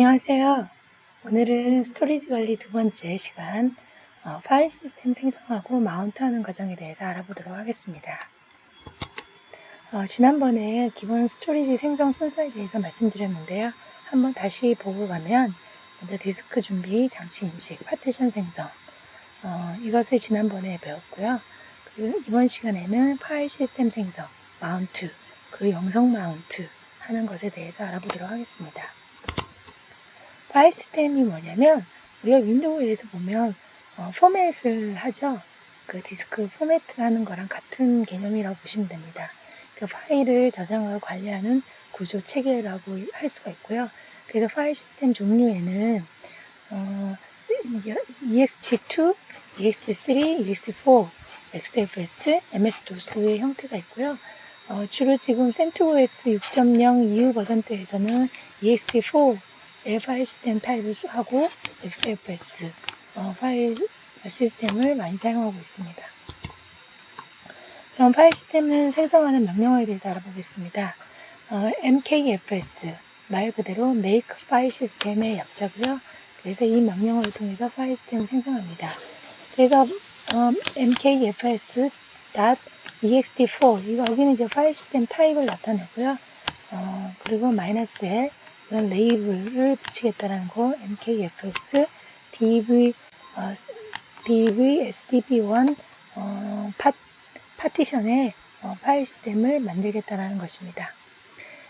안녕하세요. 오늘은 스토리지 관리 두 번째 시간, 파일 시스템 생성하고 마운트하는 과정에 대해서 알아보도록 하겠습니다. 지난번에 기본 스토리지 생성 순서에 대해서 말씀드렸는데요. 한번 다시 보고 가면 먼저 디스크 준비, 장치 인식, 파티션 생성, 이것을 지난번에 배웠고요. 그리고 이번 시간에는 파일 시스템 생성, 마운트, 그리고 영상 마운트 하는 것에 대해서 알아보도록 하겠습니다. 파일 시스템이 뭐냐면 우리가 윈도우에서 보면 포맷을 하죠. 그 디스크 포매트 하는 거랑 같은 개념이라고 보시면 됩니다. 그 파일을 저장하고 관리하는 구조 체계라고 할 수가 있고요. 그래서 파일 시스템 종류에는 ext2, ext3, ext4, XFS, MS-DOS의 형태가 있고요. 주로 지금 CentOS 6.0 이후 버전대에서는 ext4 파일 시스템 타입을 하고 XFS 파일 시스템을 많이 사용하고 있습니다. 그럼 파일 시스템을 생성하는 명령어에 대해서 알아보겠습니다. MKFS 말 그대로 Make File System의 약자고요. 그래서 이 명령어를 통해서 파일 시스템을 생성합니다. 그래서 mkfs.ext4 여기는 이제 파일 시스템 타입을 나타내고요. 그리고 -L 이런 레이블을 붙이겠다는 거, mkfs dv sdb1 파티션의 파일 시스템을 만들겠다는 것입니다.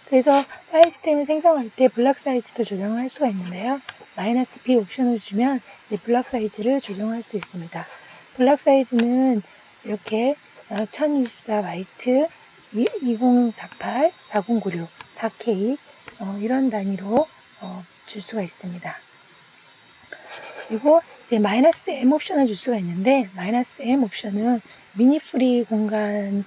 그래서 파일 시스템을 생성할 때 블록 사이즈도 조정을 할 수가 있는데요. -b 옵션을 주면 블록 사이즈를 조정할 수 있습니다. 블록 사이즈는 이렇게 1024바이트, 2048, 4096, 4K 이런 단위로 줄 수가 있습니다. 그리고 이제 -m 옵션을 줄 수가 있는데 -m 옵션은 미니 프리 공간을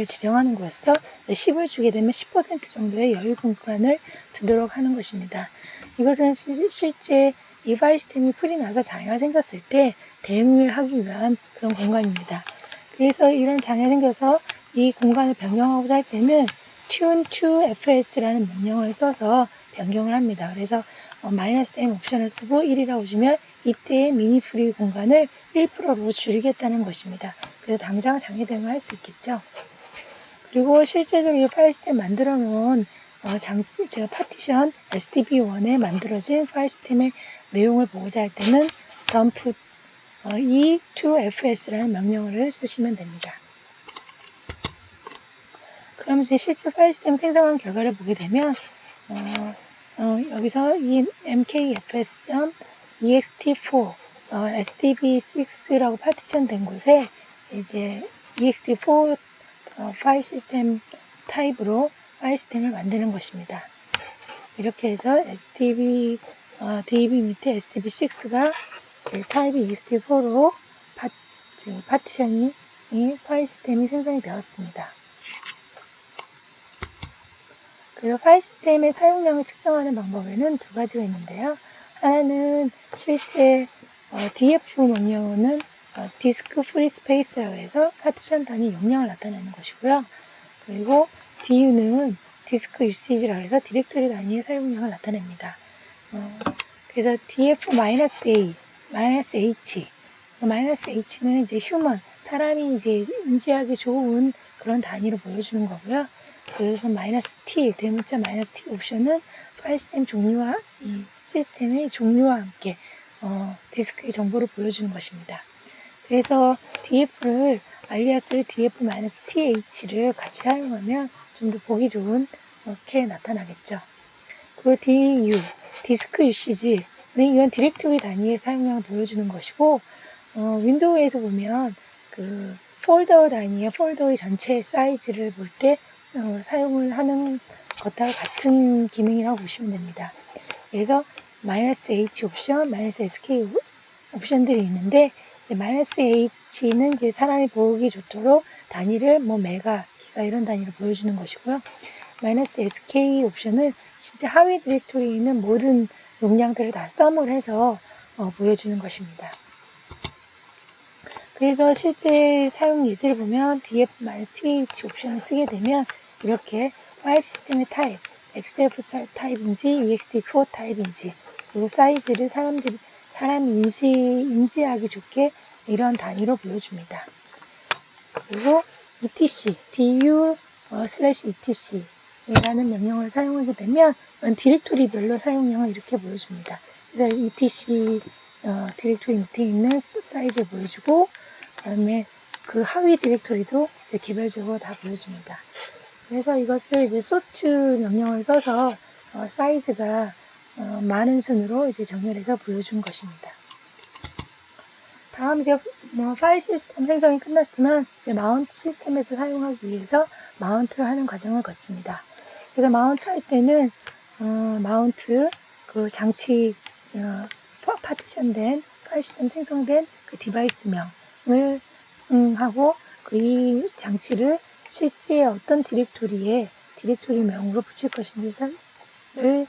지정하는 것으로서 10을 주게 되면 10% 정도의 여유 공간을 두도록 하는 것입니다. 이것은 실제 이 파일 시스템이 풀이 나서 장애가 생겼을 때 대응을 하기 위한 그런 공간입니다. 그래서 이런 장애가 생겨서 이 공간을 변경하고자 할 때는 tune to fs라는 명령을 써서 변경을 합니다. 그래서 -m 옵션을 쓰고 1이라고 주면 이때의 미니 프리 공간을 1%로 줄이겠다는 것입니다. 그래서 당장 장애 대응을 할 수 있겠죠. 그리고 실제적으로 이 파일 시스템 만들어 놓은 제가 파티션 SDB1에 만들어진 파일 시스템의 내용을 보고자 할 때는 dump e to fs라는 명령어를 쓰시면 됩니다. 그럼 이제 실제 파일 시스템 생성한 결과를 보게 되면 여기서 이 mkfs.ext4 sdb6라고 파티션 된 곳에 이제 ext4 파일 시스템 타입으로 파일 시스템을 만드는 것입니다. 이렇게 해서 DB 밑에 SDB6가 이제 타입이 ext4로 파티션이 파일 시스템이 생성이 되었습니다. 그리고 파일 시스템의 사용량을 측정하는 방법에는 두 가지가 있는데요. 하나는 실제 df 명령어는 디스크 프리 스페이스라고 해서 파티션 단위 용량을 나타내는 것이고요. 그리고 du는 디스크 유시지라고 해서 디렉토리 단위의 사용량을 나타냅니다. 그래서 df-a, -h, -h는 이제 human, 사람이 이제 인지하기 좋은 그런 단위로 보여주는 거고요. 그래서 -t, 대문자 -t 옵션은 파일 시스템 종류와 이 시스템의 종류와 함께 디스크의 정보를 보여주는 것입니다. 그래서 df를 알리아스를 df-th를 같이 사용하면 좀 더 보기 좋은 이렇게 나타나겠죠. 그리고 du, 디스크 유시지, 이건 디렉토리 단위의 사용량을 보여주는 것이고 윈도우에서 보면 그 폴더 단위의 폴더의 전체 사이즈를 볼 때 사용을 하는 것과 같은 기능이라고 보시면 됩니다. 그래서 -h 옵션, -sk 옵션들이 있는데 이제 -h는 이제 사람이 보기 좋도록 단위를 메가, 기가 이런 단위로 보여주는 것이고요. -sk 옵션은 진짜 하위 디렉토리에 있는 모든 용량들을 다 썸을 해서 보여주는 것입니다. 그래서 실제 사용 예제를 보면 df-th 옵션을 쓰게 되면 이렇게 파일 시스템의 타입 XF 타입인지 EXT4 타입인지, 그리고 사이즈를 사람이 인지하기 좋게 이런 단위로 보여줍니다. 그리고 etc, du/etc 라는 명령을 사용하게 되면 디렉토리별로 사용량을 이렇게 보여줍니다. 그래서 etc 디렉토리 밑에 있는 사이즈를 보여주고, 그다음에 그 하위 디렉토리도 이제 개별적으로 다 보여줍니다. 그래서 이것을 이제 sort 명령을 써서 사이즈가 많은 순으로 이제 정렬해서 보여준 것입니다. 다음 이제 파일 시스템 생성이 끝났으면 이제 마운트 시스템에서 사용하기 위해서 마운트를 하는 과정을 거칩니다. 그래서 마운트 할 때는 마운트 그 장치 파티션된 파일 시스템 생성된 그 디바이스명을 하고 이 장치를 실제 어떤 디렉토리명으로 붙일 것인지를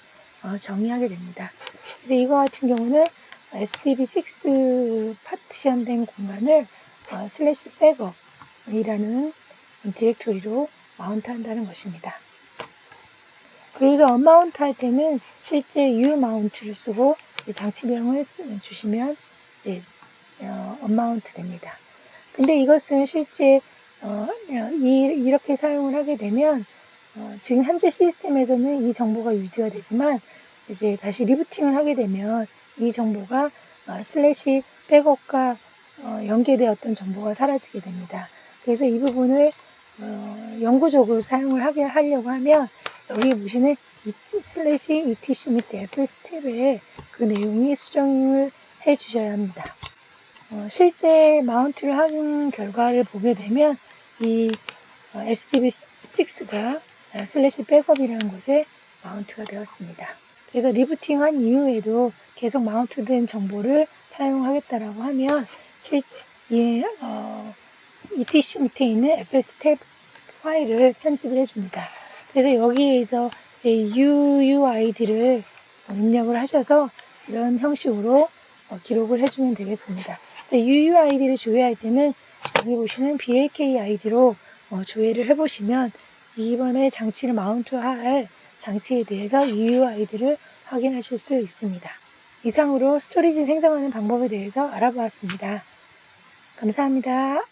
정의하게 됩니다. 그래서 이거 같은 경우는 SDB6 파티션된 공간을 /backup이라는 디렉토리로 마운트 한다는 것입니다. 그래서 언마운트 할 때는 실제 u마운트를 쓰고 장치명을 주시면 이제 언마운트 됩니다. 근데 이것은 실제 이렇게 사용을 하게 되면 지금 현재 시스템에서는 이 정보가 유지가 되지만 이제 다시 리부팅을 하게 되면 이 정보가 /backup과 연계되었던 정보가 사라지게 됩니다. 그래서 이 부분을 영구적으로 사용을 하려고 하면 여기 보시는 /etc 및 fs 탭에 그 내용이 수정을 해 주셔야 합니다. 실제 마운트를 한 결과를 보게 되면 이 SDB6가 /backup이라는 곳에 마운트가 되었습니다. 그래서 리부팅한 이후에도 계속 마운트된 정보를 사용하겠다라고 하면 etc 밑에 있는 fs 탭 파일을 편집을 해줍니다. 그래서 여기에서 이제 UUID를 입력을 하셔서 이런 형식으로 기록을 해주면 되겠습니다. 그래서 UUID를 조회할 때는 여기 보시는 BAK 아이디로 조회를 해보시면 이번에 장치를 마운트할 장치에 대해서 UUID를 확인하실 수 있습니다. 이상으로 스토리지 생성하는 방법에 대해서 알아보았습니다. 감사합니다.